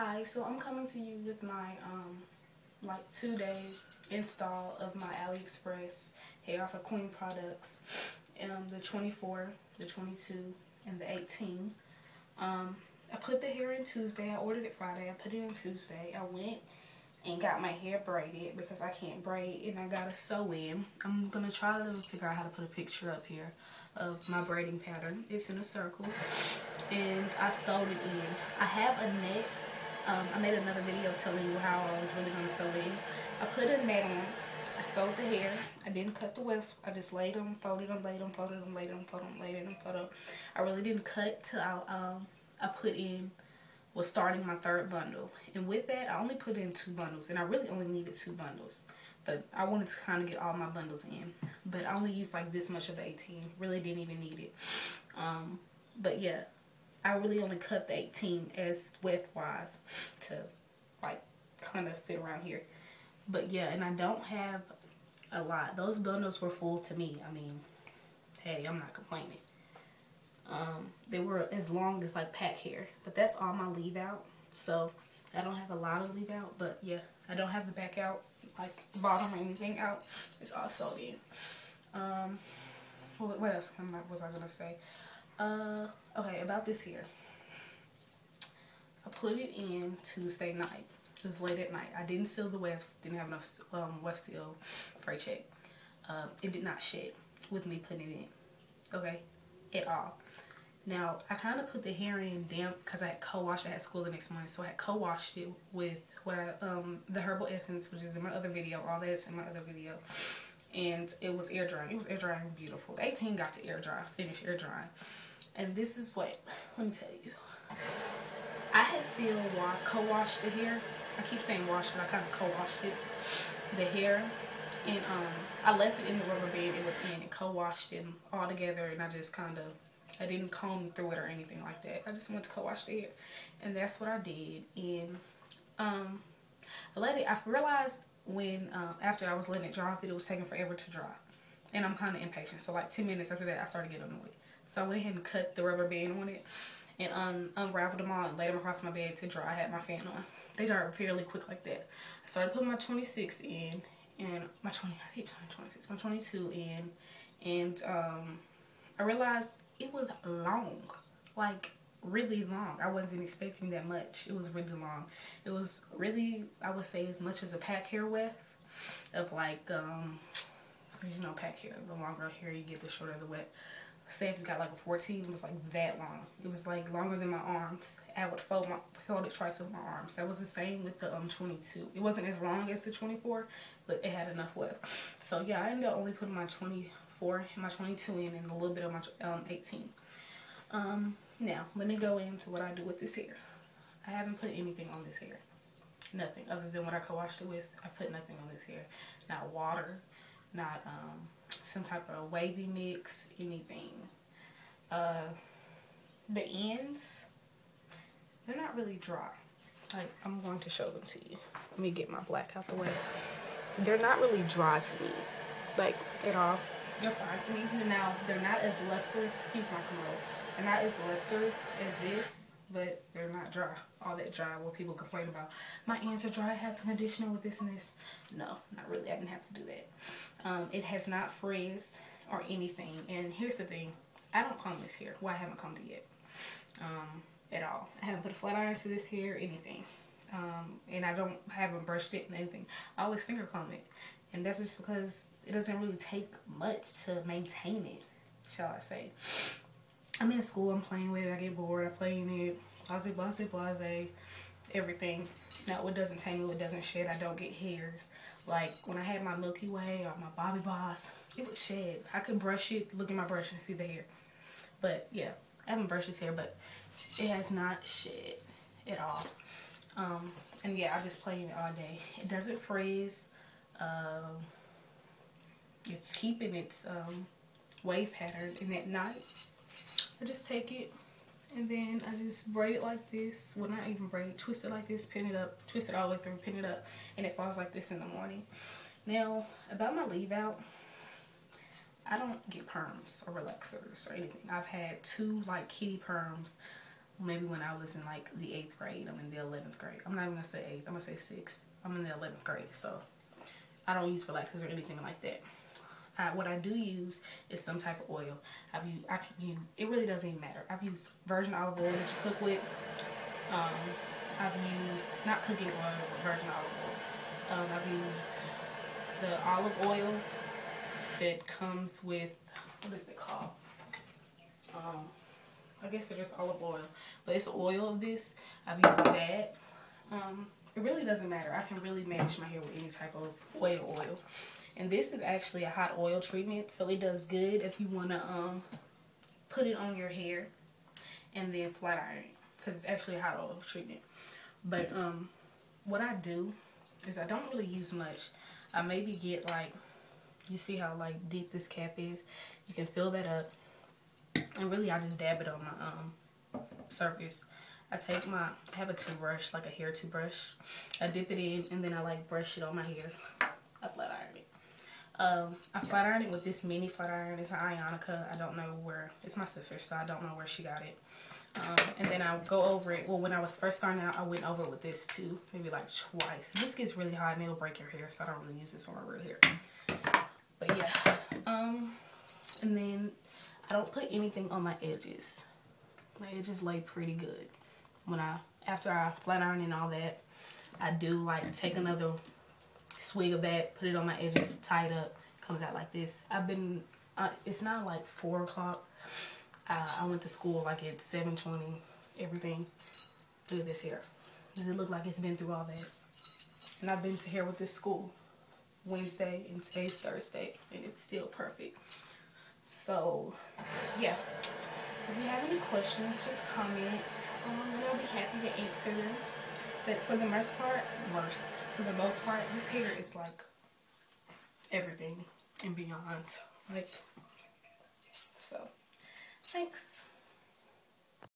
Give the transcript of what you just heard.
Hi, so I'm coming to you with my like 2-day install of my AliExpress hair for queen products, the 24, the 22, and the 18. I put the hair in Tuesday. I ordered it Friday. I put it in Tuesday. I went and got my hair braided because I can't braid, and I got a sew in. I'm gonna try to figure out how to put a picture up here of my braiding pattern. It's in a circle, and I sewed it in. I have a net. I made another video telling you how I was really gonna sew it in. I put a net on. I sewed the hair. I didn't cut the wefts. I just laid them, folded them, laid them, folded them, laid them, folded them, laid them, folded them. I really didn't cut till I put in, was starting my third bundle. And with that, I only put in 2 bundles, and I really only needed 2 bundles. But I wanted to kind of get all my bundles in. But I only used like this much of the 18. Really didn't even need it. But yeah, I really only cut the 18 as width wise to like kind of fit around here. But yeah, and I don't have a lot. Those bundles were full to me. I mean, hey, I'm not complaining. They were as long as like pack hair, but that's all my leave out, so I don't have a lot of leave out. But yeah, I don't have the back out, like bottom or anything out. It's all sewed in. What else was I gonna say? Okay, about this here. I put it in Tuesday night. It was late at night. I didn't seal the wefts. Didn't have enough weft seal for a check. It did not shed with me putting it in. Okay, at all. Now, I kind of put the hair in damp because I had co-washed. I had school the next morning, so I had co-washed it with the herbal essence, which is in my other video. All that's in my other video. And it was air drying. It was air drying beautiful. The 18 got to air dry, finished air drying. And this is what, let me tell you. I had still co-washed the hair. I keep saying wash, but I kind of co-washed it, the hair. And I left it in the rubber band it was in and co-washed them all together, and I just kind of, I didn't comb through it or anything like that. I just went to co-wash the hair, and that's what I did. And I realized when after I was letting it dry that it was taking forever to dry, and I'm kind of impatient. So like 10 minutes after that, I started getting annoyed. So I went ahead and cut the rubber band on it and unraveled them all and laid them across my bed to dry. I had my fan on. They dried fairly quick like that. I started putting my 26 in and my 22 in, and I realized it was long, like really long. I wasn't expecting that much. It was really long. It was really, I would say, as much as a pack hair weft of like, you know, pack hair, the longer hair you get, the shorter the weft. Say if you got like a 14, it was like that long. It was like longer than my arms. I would fold it twice with my arms. That was the same with the 22. It wasn't as long as the 24, but it had enough weft. So yeah, I ended up only putting my 24 and my 22 in and a little bit of my 18. Now let me go into what I do with this hair. I haven't put anything on this hair. Nothing other than what I co-washed it with. I put nothing on this hair. Not water, not some type of wavy mix, anything. The ends, they're not really dry. Like, I'm going to show them to you. Let me get my black out the way. They're not really dry to me, like at all. They're fine to me. Now, they're not as lustrous. Excuse my commode. They're not as lustrous as this, but they're not dry. All that dry where people complain about my ends are dry. I had some conditioner with this and this. No, not really. I didn't have to do that. It has not frizzed or anything. And here's the thing. I don't comb this hair. Well, I haven't combed it yet. At all. I haven't put a flat iron to this hair, anything. And I haven't brushed it and anything. I always finger comb it. And that's just because it doesn't really take much to maintain it, shall I say. I'm in school, I'm playing with it, I get bored, I play in it, blase, everything. Now, it doesn't tangle, it doesn't shed, I don't get hairs. Like, when I had my Milky Way or my Bobby Boss, it would shed. I could brush it, look at my brush and see the hair. But, yeah, I haven't brushed this hair, but it has not shed at all. And yeah, I just play in it all day. It doesn't frizz. It's keeping its wave pattern, and at night I just take it and then I just braid it like this. Well, not even braid it, twist it like this, pin it up, twist it all the way through, pin it up, and it falls like this in the morning. Now, about my leave out, I don't get perms or relaxers or anything. I've had 2 like kitty perms maybe when I was in like the 8th grade. I'm in the 11th grade. I'm not even gonna say 8th. I'm gonna say 6th. I'm in the 11th grade, so I don't use relaxers or anything like that. What I do use is some type of oil. It really doesn't even matter. I've used virgin olive oil that you cook with. I've used, not cooking oil, but virgin olive oil. I've used the olive oil that comes with, what is it called? I guess it's just olive oil, but it's oil of this. I've used that. It really doesn't matter. I can really manage my hair with any type of oil. And this is actually a hot oil treatment, so it does good if you want to put it on your hair and then flat iron it, because it's actually a hot oil treatment. But what I do is I don't really use much. I maybe get like, you see how like deep this cap is? You can fill that up, and really I just dab it on my surface. I have a toothbrush, like a hair toothbrush. I dip it in, and then I like brush it on my hair. I flat iron it. I flat iron it with this mini flat iron. It's an Ionica. I don't know where. It's my sister's, so I don't know where she got it. And then I'll go over it. Well, when I was first starting out, I went over it with this too. Maybe like twice. This gets really hot and it'll break your hair, so I don't really use this on my real hair. But yeah. And then I don't put anything on my edges. My edges lay pretty good. After I flat iron and all that, I do like take another swig of that, put it on my edges, tie it up, comes out like this. It's now like 4 o'clock. I went to school like at 7:20, everything. Look at this hair. Does it look like it's been through all that? And I've been to hair with this school Wednesday, and today's Thursday, and it's still perfect. So yeah, if you have any questions, just comment. I'll be happy to answer them. But for the most part, this hair is like everything and beyond. Like, so, thanks.